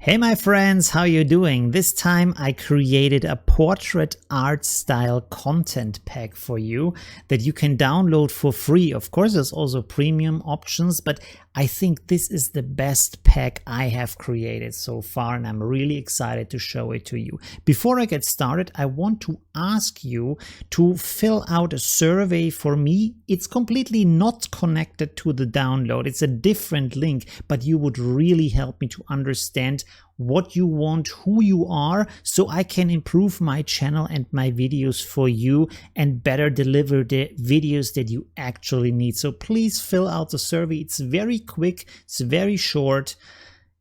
Hey my friends, how you doing? This time I created a portrait art style content pack for you that you can download for free. Of course, there's also premium options, but I think this is the best pack I have created so far, and I'm really excited to show it to you. Before I get started, I want to ask you to fill out a survey for me. It's completely not connected to the download. It's a different link, but you would really help me to understand what you want, who you are, so I can improve my channel and my videos for you and better deliver the videos that you actually need. So please fill out the survey. It's very quick, it's very short.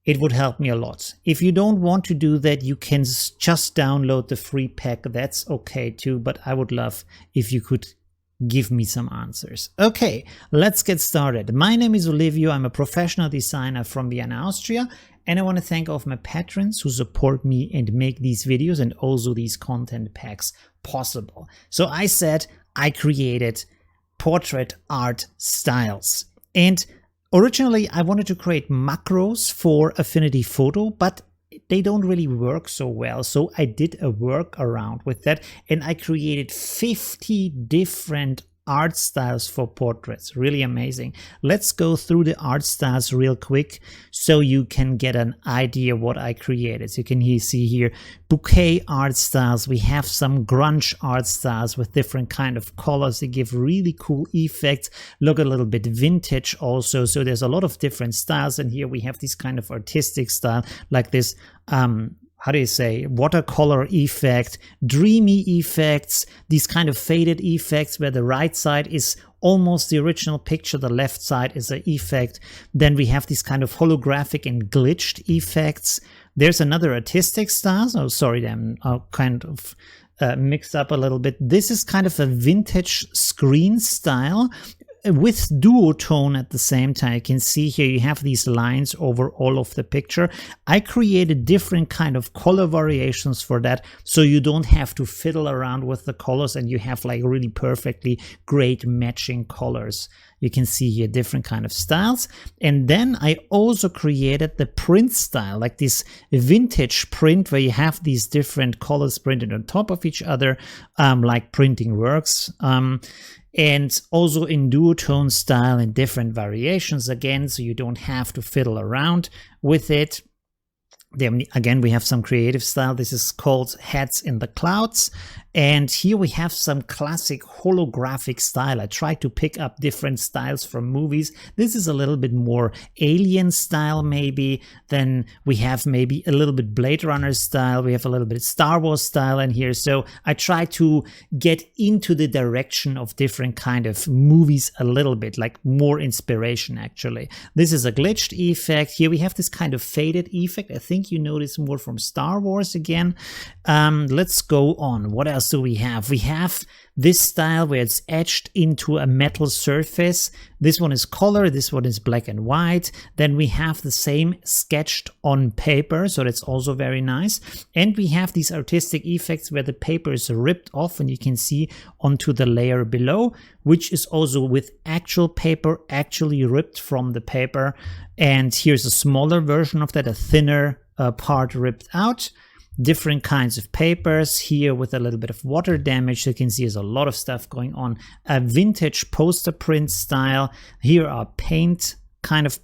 It would help me a lot. If you don't want to do that, you can just download the free pack. That's okay too, but I would love if you could give me some answers. Okay, let's get started. My name is Olivio. I'm a professional designer from Vienna, Austria. And I want to thank all of my patrons who support me and make these videos and also these content packs possible. So I said I created portrait art styles. And originally I wanted to create macros for Affinity Photo, but they don't really work so well. So I did a workaround with that and I created 50 different art styles for portraits. Really amazing. Let's go through the art styles real quick so you can get an idea what I created. So you can see here bouquet art styles. We have some grunge art styles with different kind of colors. They give really cool effects. Look a little bit vintage also. So there's a lot of different styles, and here we have this kind of artistic style like this how do you say, watercolor effect, dreamy effects, these kind of faded effects where the right side is almost the original picture, the left side is an effect. Then we have these kind of holographic and glitched effects. There's another artistic style. Oh, sorry, I'm kind of mixed up a little bit. This is kind of a vintage screen style with duotone at the same time. You can see here you have these lines over all of the picture. I created different kind of color variations for that, so you don't have to fiddle around with the colors and you have like really perfectly great matching colors. You can see here different kind of styles. And then I also created the print style, like this vintage print where you have these different colors printed on top of each other, like printing works. And also in duotone style in different variations again, so you don't have to fiddle around with it. Then again, we have some creative style. This is called Heads in the Clouds. And here we have some classic holographic style. I try to pick up different styles from movies. This is a little bit more alien style maybe. Then we have maybe a little bit Blade Runner style. We have a little bit Star Wars style in here. So I try to get into the direction of different kind of movies a little bit, like more inspiration actually. This is a glitched effect. Here we have this kind of faded effect. I think you notice more from Star Wars again. Let's go on. What else do we have? We have this style where it's etched into a metal surface. This one is color, this one is black and white. Then we have the same sketched on paper, so that's also very nice. And we have these artistic effects where the paper is ripped off and you can see onto the layer below, which is also with actual paper actually ripped from the paper. And here's a smaller version of that, a thinner part ripped out. Different kinds of papers here with a little bit of water damage. You can see there's a lot of stuff going on. A vintage poster print style. Here are canvas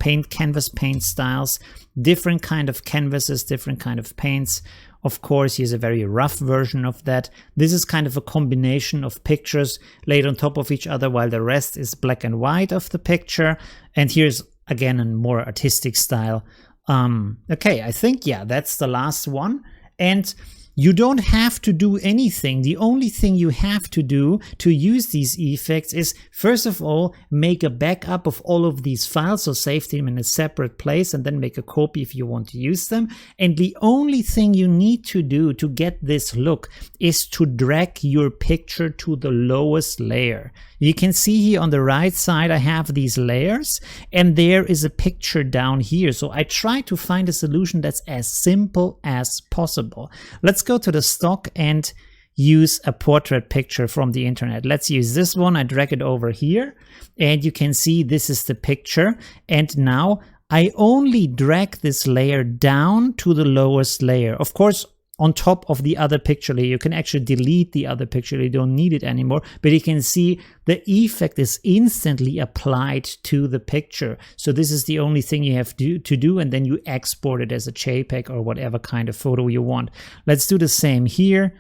paint styles, different kind of canvases, different kind of paints. Of course, here's a very rough version of that. This is kind of a combination of pictures laid on top of each other while the rest is black and white of the picture. And here's again a more artistic style. Okay, I think, yeah, that's the last one. And you don't have to do anything. The only thing you have to do to use these effects is, first of all, make a backup of all of these files, so save them in a separate place and then make a copy if you want to use them. And the only thing you need to do to get this look is to drag your picture to the lowest layer. You can see here on the right side I have these layers and there is a picture down here. So I try to find a solution that's as simple as possible. Let's go to the stock and use a portrait picture from the internet. Let's use this one. I drag it over here and you can see this is the picture. And now I only drag this layer down to the lowest layer. Of course, on top of the other picture layer, you can actually delete the other picture layer. You don't need it anymore, but you can see the effect is instantly applied to the picture. So this is the only thing you have to do, and then you export it as a JPEG or whatever kind of photo you want. Let's do the same here.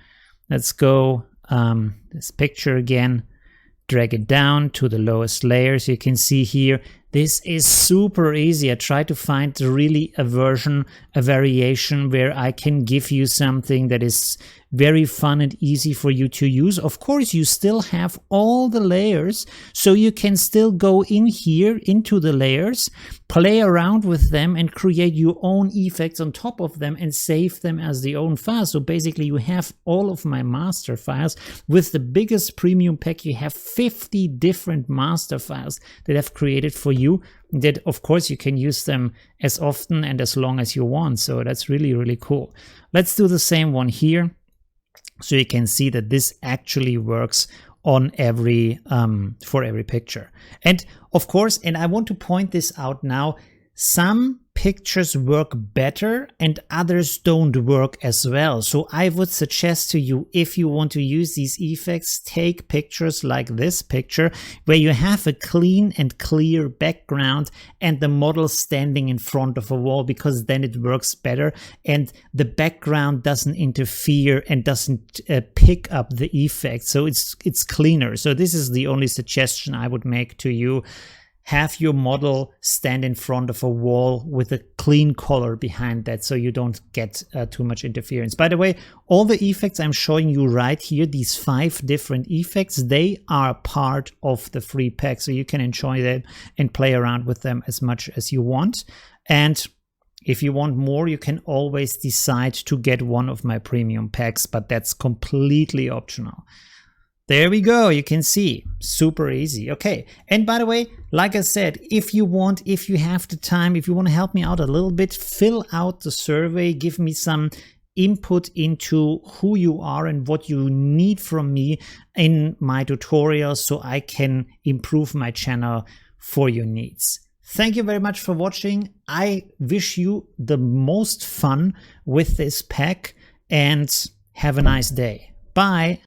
Let's go this picture again, drag it down to the lowest layer. So you can see here, this is super easy. I try to find really a variation where I can give you something that is very fun and easy for you to use. Of course, you still have all the layers, so you can still go in here into the layers, play around with them and create your own effects on top of them and save them as the own file. So basically you have all of my master files. With the biggest premium pack, you have 50 different master files that I've created for you, that of course you can use them as often and as long as you want. So that's really, really cool. Let's do the same one here. So you can see that this actually works on every for every picture. And of course, and I want to point this out now, some pictures work better and others don't work as well. So I would suggest to you, if you want to use these effects, take pictures like this picture where you have a clean and clear background and the model standing in front of a wall, because then it works better and the background doesn't interfere and doesn't pick up the effect. So it's cleaner. So this is the only suggestion I would make to you. Have your model stand in front of a wall with a clean color behind that, so you don't get too much interference. By the way, all the effects I'm showing you right here, these 5 different effects, they are part of the free pack, so you can enjoy them and play around with them as much as you want. And if you want more, you can always decide to get one of my premium packs, but that's completely optional. There we go, you can see, super easy. Okay, and by the way, like I said, if you want, if you have the time, if you want to help me out a little bit, fill out the survey, give me some input into who you are and what you need from me in my tutorials so I can improve my channel for your needs. Thank you very much for watching. I wish you the most fun with this pack and have a nice day. Bye.